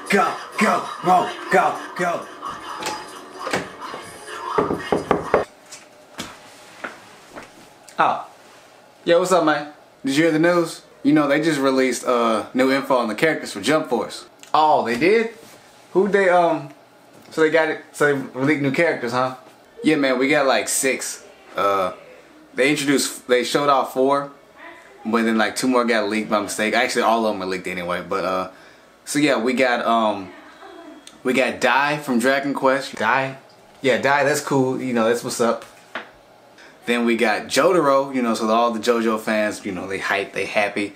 go, go, go, go, go. Oh. Yo, what's up, man? Did you hear the news? You know, they just released new info on the characters for Jump Force. Oh, they did? Who they, so they got it, so they released new characters, huh? Yeah, man, we got like 6. They showed off 4, but then like 2 more got leaked by mistake. Actually, all of them are leaked anyway, but, so yeah, we got Dai from Dragon Quest. Dai? Yeah, Dai, that's cool, you know, that's what's up. Then we got Jotaro, you know, so all the JoJo fans, you know, they hype, they happy.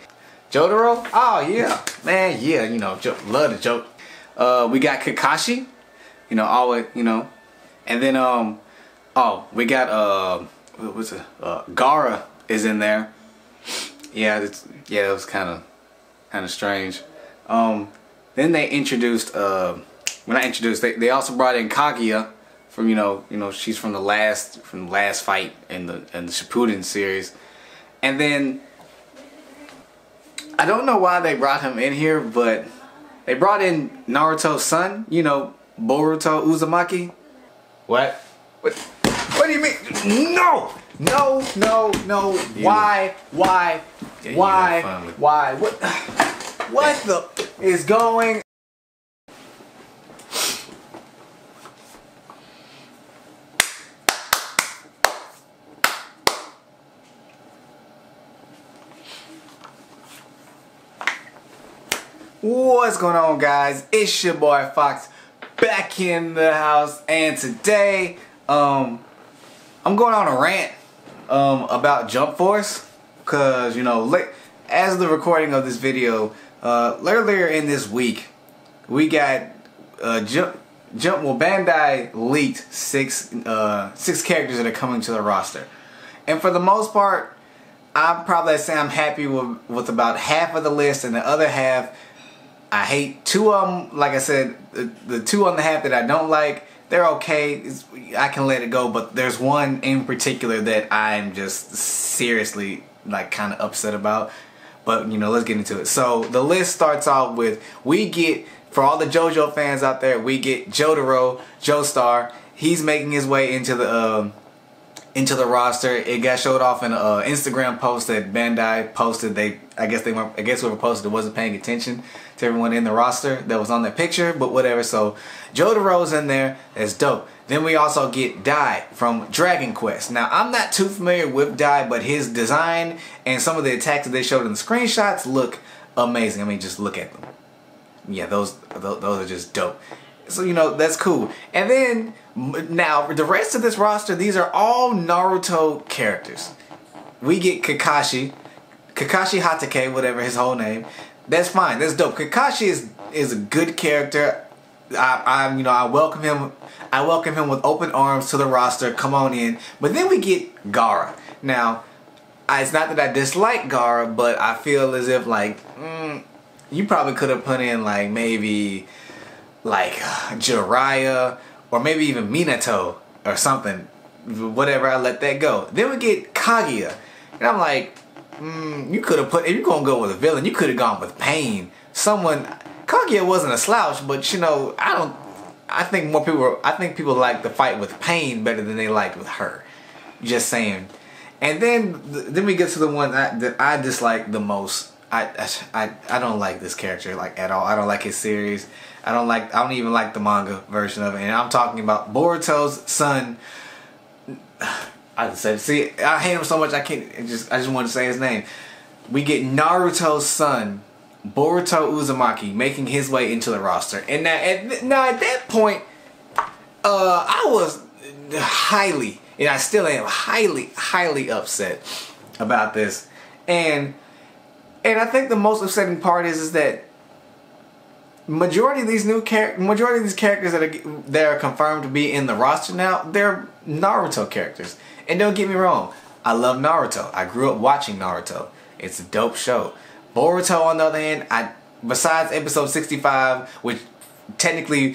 Jotaro? Oh, yeah. Man, yeah, you know, love the joke. We got Kakashi, you know, always, you know. And then, oh, we got, what's it? Gaara is in there. Yeah, it was kind of strange. Then they introduced, they also brought in Kaguya. From you know she's from the last fight in the Shippuden series, and then I don't know why they brought him in here, but they brought in Naruto's son, you know, Boruto Uzumaki. What do you mean? No. Why? What the is going? What's going on, guys? It's your boy Fox back in the house, and today I'm going on a rant about Jump Force, cause you know, as the recording of this video, earlier in this week we got Bandai leaked 6 characters that are coming to the roster, and for the most part, I'm probably say I'm happy with about half of the list, and the other half I hate. 2 of them, like I said, the 2 on the half that I don't like, they're okay. I can let it go, but there's one in particular that I'm just seriously like kind of upset about. But you know, let's get into it. So the list starts off with, we get, for all the JoJo fans out there, we get Jotaro, Joestar. He's making his way into the roster. It got showed off in an Instagram post that Bandai posted. I guess whoever posted it wasn't paying attention to everyone in the roster that was on that picture, but whatever. So Jotaro's in there. That's dope. Then we also get Dai from Dragon Quest. Now, I'm not too familiar with Dai, but his design and some of the attacks that they showed in the screenshots look amazing. I mean, just look at them. Yeah, those are just dope. So, you know, that's cool. And then, now, the rest of this roster, these are all Naruto characters. We get Kakashi Hatake, whatever his whole name. That's fine. That's dope. Kakashi is a good character. I welcome him. I welcome him with open arms to the roster. Come on in. But then we get Gaara. Now, it's not that I dislike Gaara, but I feel as if like you probably could have put in like maybe like Jiraiya or maybe even Minato or something. Whatever. I let that go. Then we get Kaguya, and I'm like, you could have put, if you're gonna go with a villain, you could have gone with Pain. Kaguya wasn't a slouch, but you know, I think people like the fight with Pain better than they liked with her. Just saying. And then we get to the one that I dislike the most. I don't like this character like at all. I don't like his series. I don't even like the manga version of it. And I'm talking about Boruto's son. I said, see, I hate him so much I just want to say his name. We get Naruto's son, Boruto Uzumaki, making his way into the roster. And now at that point, I was highly, and I still am highly upset about this. And I think the most upsetting part is that majority of these characters that are confirmed to be in the roster now, they're Naruto characters. And don't get me wrong, I love Naruto. I grew up watching Naruto. It's a dope show. Boruto, on the other hand, besides episode 65, which technically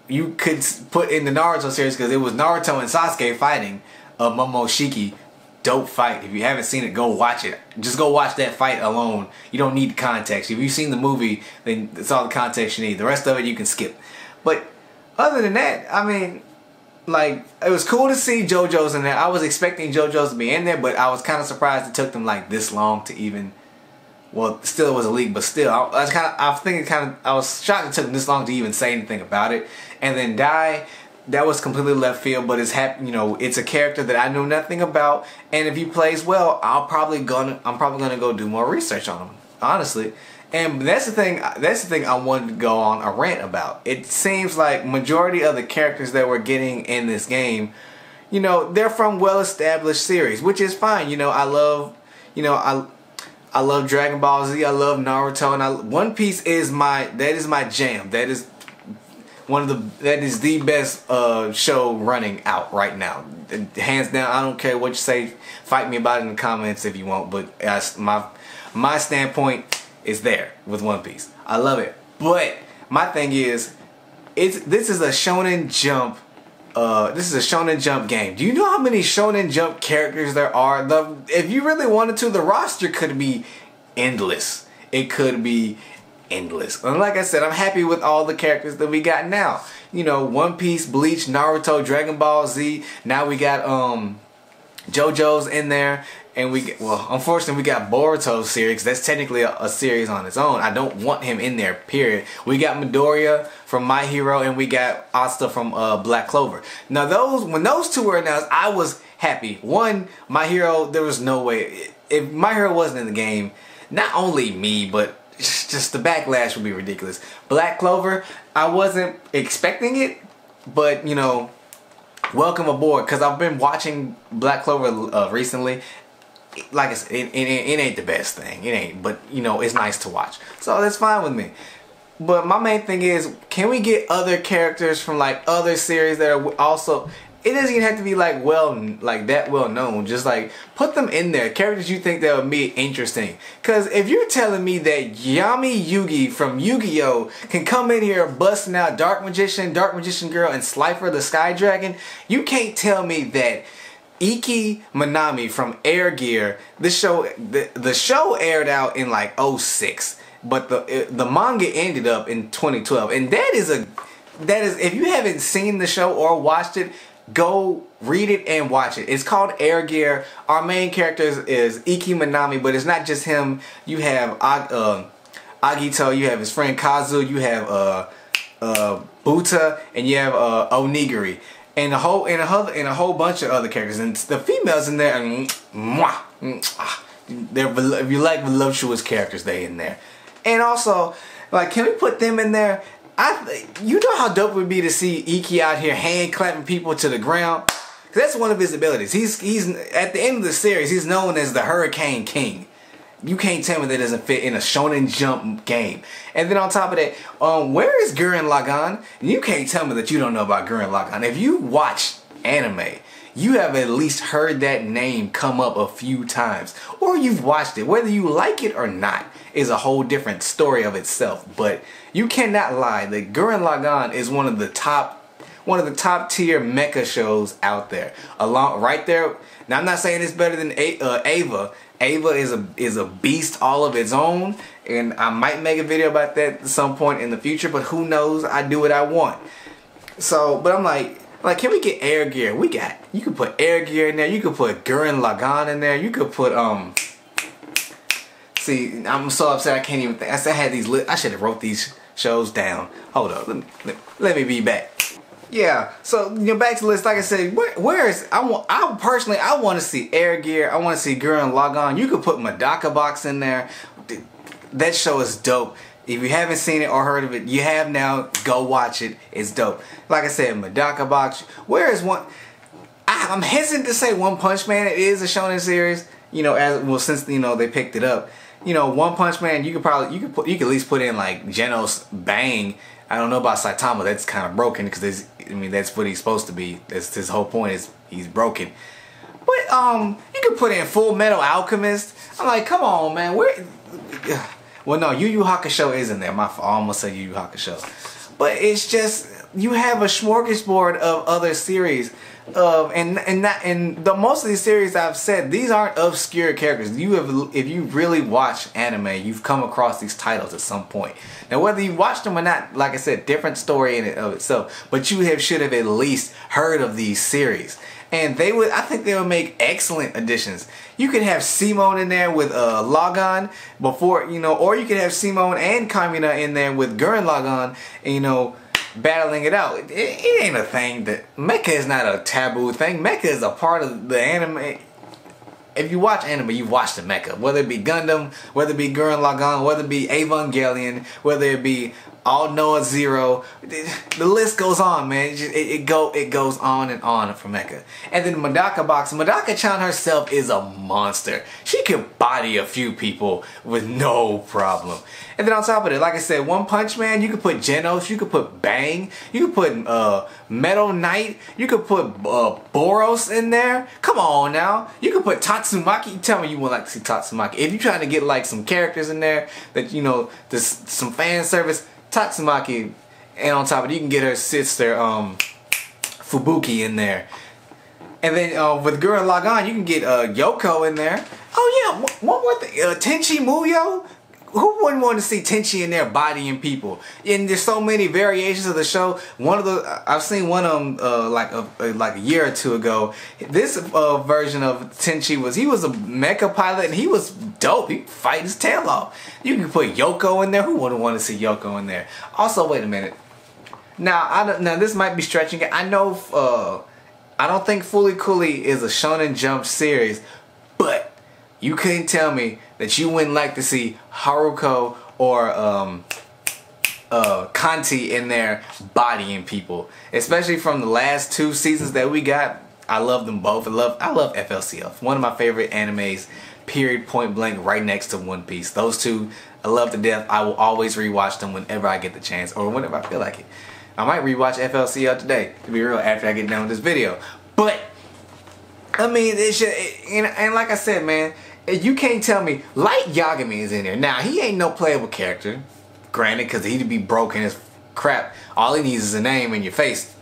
you could put in the Naruto series because it was Naruto and Sasuke fighting Momoshiki dope fight. If you haven't seen it, go watch it. Just go watch that fight alone. You don't need context. If you've seen the movie, then that's all the context you need. The rest of it you can skip. But other than that, I mean, like, it was cool to see JoJo's in there. I was expecting JoJo's to be in there, but I was kind of surprised it took them like this long to even. Well, still it was a leak, but still, I was shocked it took them this long to even say anything about it. And then Dai, that was completely left field, but it's it's a character that I know nothing about, and if he plays well, I'm probably gonna go do more research on him, honestly. And that's the thing I wanted to go on a rant about. It seems like majority of the characters that we're getting in this game, they're from well-established series, which is fine. I love Dragon Ball Z, I love Naruto, and One Piece is my jam. That is the best show running out right now, hands down. I don't care what you say. Fight me about it in the comments if you want, but my standpoint is there with One Piece. I love it, but my thing is, this is a Shonen Jump. This is a Shonen Jump game. Do you know how many Shonen Jump characters there are? If you really wanted to, the roster could be endless. It could be endless. And like I said, I'm happy with all the characters that we got now. One Piece, Bleach, Naruto, Dragon Ball Z. Now we got JoJo's in there. And unfortunately we got Boruto's series. That's technically a series on its own. I don't want him in there, period. We got Midoriya from My Hero, and we got Asta from Black Clover. Now when those two were announced, I was happy. One, My Hero, there was no way. If My Hero wasn't in the game, not only me, but just the backlash would be ridiculous. Black Clover, I wasn't expecting it, but welcome aboard, because I've been watching Black Clover recently. Like I said, it ain't the best thing. It ain't, but it's nice to watch. So that's fine with me. But my main thing is, can we get other characters from like other series that are also? It doesn't even have to be like that well known. Just like put them in there. Characters you think that would be interesting. Cause if you're telling me that Yami Yugi from Yu-Gi-Oh can come in here busting out Dark Magician Girl, and Slifer the Sky Dragon, you can't tell me that Iki Manami from Air Gear, the show aired out in like 06, but the manga ended up in 2012, and that is if you haven't seen the show or watched it, go read it and watch it. It's called Air Gear. Our main character is Iki Manami, but it's not just him. You have Agito, you have his friend Kazu, you have Buta, and you have Onigiri. And a whole bunch of other characters, and the females in there, if you like voluptuous characters, they in there. And also, like, can we put them in there? You know how dope it would be to see Iki out here hand clapping people to the ground, because that's one of his abilities. He's at the end of the series, he's known as the Hurricane King. You can't tell me that doesn't fit in a Shonen Jump game. And then on top of that, where is Gurren Lagann? You can't tell me that you don't know about Gurren Lagann. If you watch anime, you have at least heard that name come up a few times. Or you've watched it. Whether you like it or not is a whole different story of itself. But you cannot lie that Gurren Lagann is one of the top tier mecha shows out there. Right there. Now I'm not saying it's better than Ava. Ava is a beast all of its own, and I might make a video about that at some point in the future, but who knows? I do what I want. So, but I'm like, can we get Air Gear? You could put Air Gear in there, you could put Gurren Lagann in there, you could put see, I'm so upset I can't even think. I should have wrote these shows down. Hold up, let me be back. Yeah, so back to the list. Like I said, I personally want to see Air Gear. I want to see Gurren Lagann. You could put Medaka Box in there. That show is dope. If you haven't seen it or heard of it, you have now. Go watch it. It's dope. Like I said, Medaka Box. Where is one? I'm hesitant to say One Punch Man. It is a shonen series. Since they picked it up. One Punch Man. You could at least put in like Genos Bang. I don't know about Saitama. That's kind of broken because that's what he's supposed to be. That's his whole point, is he's broken. But you could put in Full Metal Alchemist. I'm like, come on, man. Well, no, Yu Yu Hakusho is in there. I almost said Yu Yu Hakusho. But it's just, you have a smorgasbord of other series. And the most of these series I've said, these aren't obscure characters. If you really watch anime, you've come across these titles at some point. Now, whether you watched them or not, like I said, different story in and of itself. But you should have at least heard of these series. And I think they would make excellent additions. You could have Simone in there with Logon before, or you could have Simone and Kamina in there with Gurren Lagann, battling it out. It ain't a thing that mecha is not a taboo thing. Mecha is a part of the anime. If you watch anime, you watch the mecha. Whether it be Gundam, whether it be Gurren Lagann, whether it be Evangelion, whether it be All Noah Zero, the list goes on, man. It goes on and on for mecha. And then Madaka Box. Madaka-chan herself is a monster. She can body a few people with no problem. And then on top of it, like I said, One Punch Man, you could put Genos, you could put Bang, you could put Metal Knight, you could put Boros in there. Come on now. You could put Tatsumaki. You tell me you would like to see Tatsumaki. If you're trying to get like some characters in there that, some fan service, Tatsumaki, and on top of it, you can get her sister, Fubuki in there. And then with Gurren Lagann, you can get Yoko in there. Oh yeah, one more thing, Tenchi Muyo. Who wouldn't want to see Tenchi in there bodying people? And there's so many variations of the show. I've seen one of them like a year or two ago. This version of Tenchi he was a mecha pilot and he was dope. He fight his tail off. You can put Yoko in there. Who wouldn't want to see Yoko in there? Also, wait a minute. Now this might be stretching it. I know I don't think Fooly Cooly is a Shonen Jump series, but you couldn't tell me that you wouldn't like to see Haruko or Kanti in there bodying people. Especially from the last 2 seasons that we got. I love them both. I love FLCL. One of my favorite animes, period, point blank, right next to One Piece. Those two, I love to death. I will always rewatch them whenever I get the chance or whenever I feel like it. I might rewatch FLCL today, to be real, after I get done with this video. But, I mean, and like I said, man, you can't tell me Light Yagami is in there. Now, he ain't no playable character, granted, because he'd be broken as crap. All he needs is a name in your face.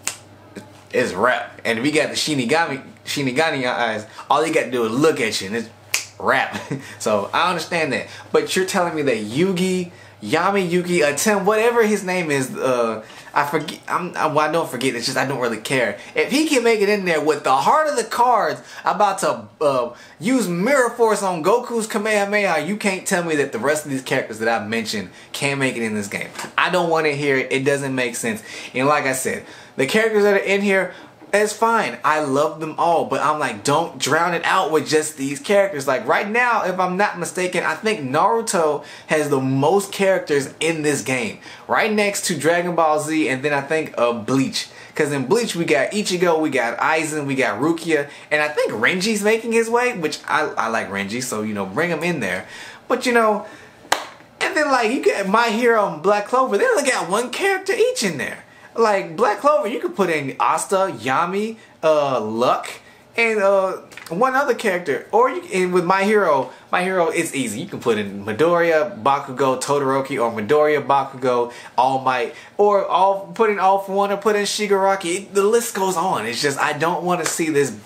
It's rap. And if he got the Shinigami eyes, all he got to do is look at you and it's rap. So, I understand that. But you're telling me that Yugi, Atem, whatever his name is, I forget. I don't forget. It's just I don't really care. If he can make it in there with the heart of the cards, about to use Mirror Force on Goku's Kamehameha, you can't tell me that the rest of these characters that I've mentioned can't make it in this game. I don't want to hear it. It doesn't make sense. And like I said, the characters that are in here, it's fine. I love them all, but I'm like, don't drown it out with just these characters. Like right now, if I'm not mistaken, I think Naruto has the most characters in this game. Right next to Dragon Ball Z, and then I think Bleach. Because in Bleach, we got Ichigo, we got Aizen, we got Rukia, and I think Renji's making his way, which I like Renji, so, bring him in there. But, and then, like, you get My Hero and Black Clover, they only got 1 character each in there. Like, Black Clover, you could put in Asta, Yami, Luck, and 1 other character. Or and with My Hero, it's easy. You can put in Midoriya, Bakugo, Todoroki, or Midoriya, Bakugo, All Might, or put in All For One, or put in Shigaraki. The list goes on. It's just, I don't want to see this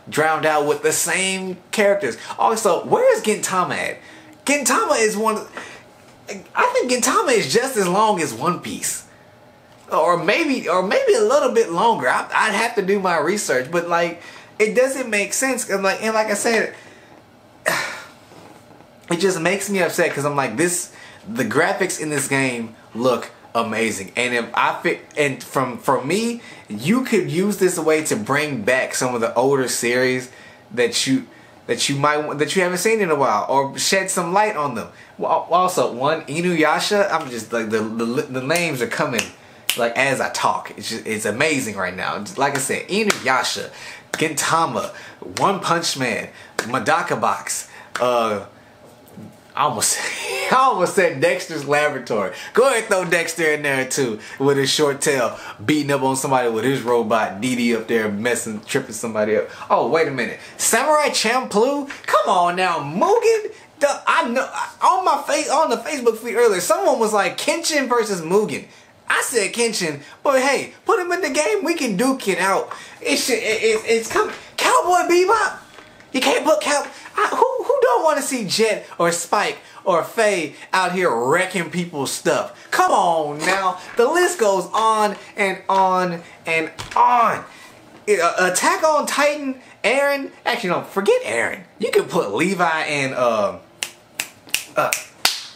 drowned out with the same characters. Also, where is Gintama at? Gintama is I think Gintama is just as long as One Piece. Or maybe a little bit longer. I'd have to do my research, but like, it doesn't make sense. And like I said, it just makes me upset because I'm like, the graphics in this game look amazing. And for me, you could use this a way to bring back some of the older series that you haven't seen in a while, or shed some light on them. Well, also, Inuyasha. I'm just like the names are coming. Like as I talk, it's amazing right now. Like I said, Inuyasha, Gintama, One Punch Man, Madaka Box. I almost said Dexter's Laboratory. Go ahead, throw Dexter in there too, with his short tail, beating up on somebody with his robot. DD up there tripping somebody up. Oh, wait a minute, Samurai Champloo. Come on now, Mugen. I know on the Facebook feed earlier, someone was like Kenshin versus Mugen. I said Kenshin, but hey, put him in the game. We can duke it out. It's coming. Cowboy Bebop. You can't put who don't want to see Jet or Spike or Faye out here wrecking people's stuff? Come on now. The list goes on and on and on. Attack on Titan, Aaron. Actually, no, forget Aaron. You can put Levi and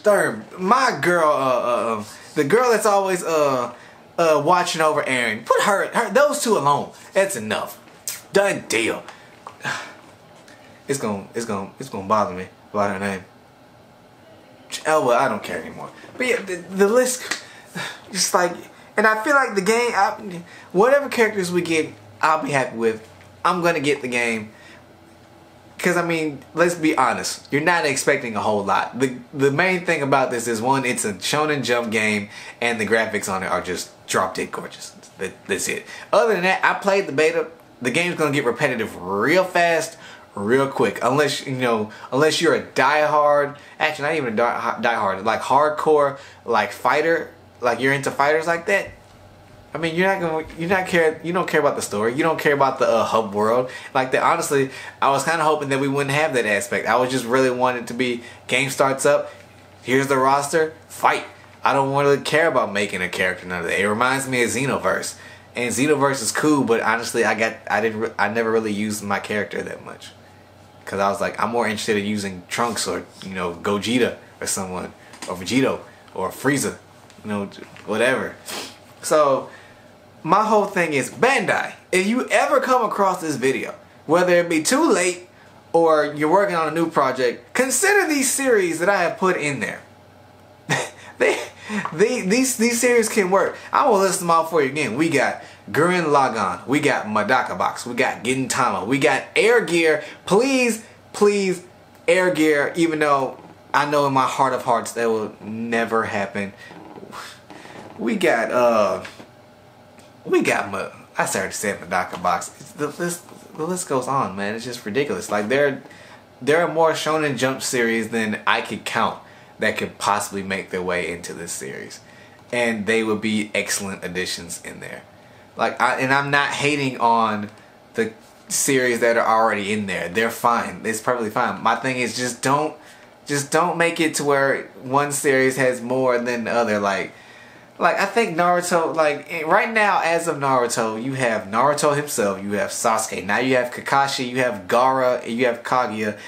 third, my girl, the girl that's always watching over Aaron. Put her those two alone. That's enough. Done deal. It's gonna bother me about her name. Oh well, I don't care anymore. But yeah, the list, just like, and I feel like the game, whatever characters we get, I'll be happy with. I'm gonna get the game. Because, I mean, let's be honest. You're not expecting a whole lot. The main thing about this is, one, it's a Shonen Jump game, and the graphics on it are just drop-dead gorgeous. That's it. Other than that, I played the beta. The game's going to get repetitive real fast, real quick. Unless you're a die-hard, actually not even a die-hard, like hardcore, like fighter, like you're into fighters like that. I mean, you don't care about the story. You don't care about the hub world. Like that, honestly, I was kind of hoping that we wouldn't have that aspect. I was just really wanting it to be, game starts up, here's the roster, fight. I don't want to care about making a character, none of that. It reminds me of Xenoverse. And Xenoverse is cool, but honestly, I never really used my character that much. Cause I was like, I'm more interested in using Trunks or, Gogeta or someone, or Vegito, or Frieza, whatever. So, my whole thing is, Bandai, if you ever come across this video, whether it be too late or you're working on a new project, consider these series that I have put in there. These series can work. I will list them out for you again. We got Gurren Lagann, we got Madaka Box, we got Gintama, we got Air Gear. Please, please, Air Gear, even though I know in my heart of hearts that will never happen. We got I started to say Madaka Box. The list goes on, man. It's just ridiculous. Like there are more Shonen Jump series than I could count that could possibly make their way into this series, and they would be excellent additions in there. And I'm not hating on the series that are already in there. They're fine. It's perfectly fine. My thing is just don't make it to where one series has more than the other. Like I think Naruto, right now, as of Naruto, you have Naruto himself, you have Sasuke, now you have Kakashi, you have Gaara, you have Kaguya.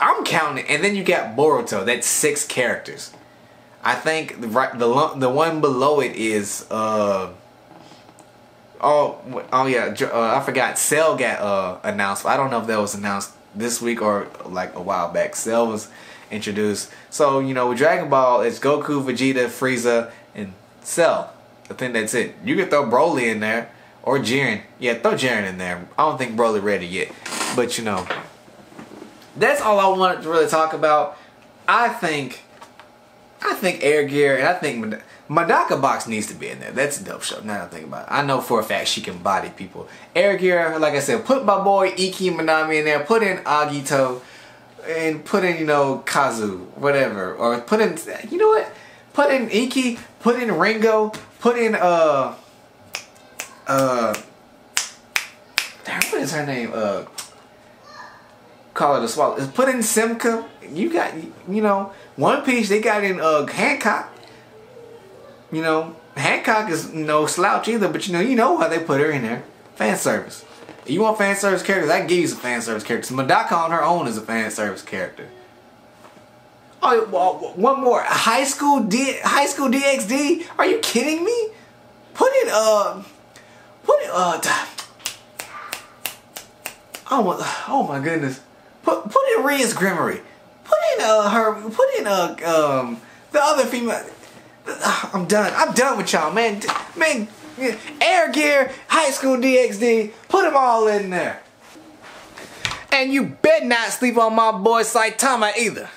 I'm counting, and then you got Boruto. That's 6 characters. I think the one below it is I forgot. Cell got announced. I don't know if that was announced this week or like a while back. Cell was introduced. So, with Dragon Ball, it's Goku, Vegeta, Frieza, and Cell. I think that's it. You could throw Broly in there, or Jiren. Yeah, throw Jiren in there. I don't think Broly ready yet. But, that's all I wanted to really talk about. I think Air Gear, and I think Madaka Box needs to be in there. That's a dope show, now that I think about it. I know for a fact she can body people. Air Gear, like I said, put my boy Iki Minami in there, put in Agito, and put in, Kazu, whatever. Or put in, what? Put in Iki, put in Ringo, put in, what is her name? Call it a swallow. Put in Simka. You got, One Piece, they got in, Hancock. Hancock is no slouch either, but you know why they put her in there. Fan service. If you want fan service characters, I can give you some fan service characters. Madaka on her own is a fan service character. Oh, well, one more. High School DxD? Are you kidding me? Oh my goodness. Put in Ria's Grimory. Put in the other female. I'm done with y'all, man. Air Gear, High School DxD, put them all in there. And you better not sleep on my boy Saitama either.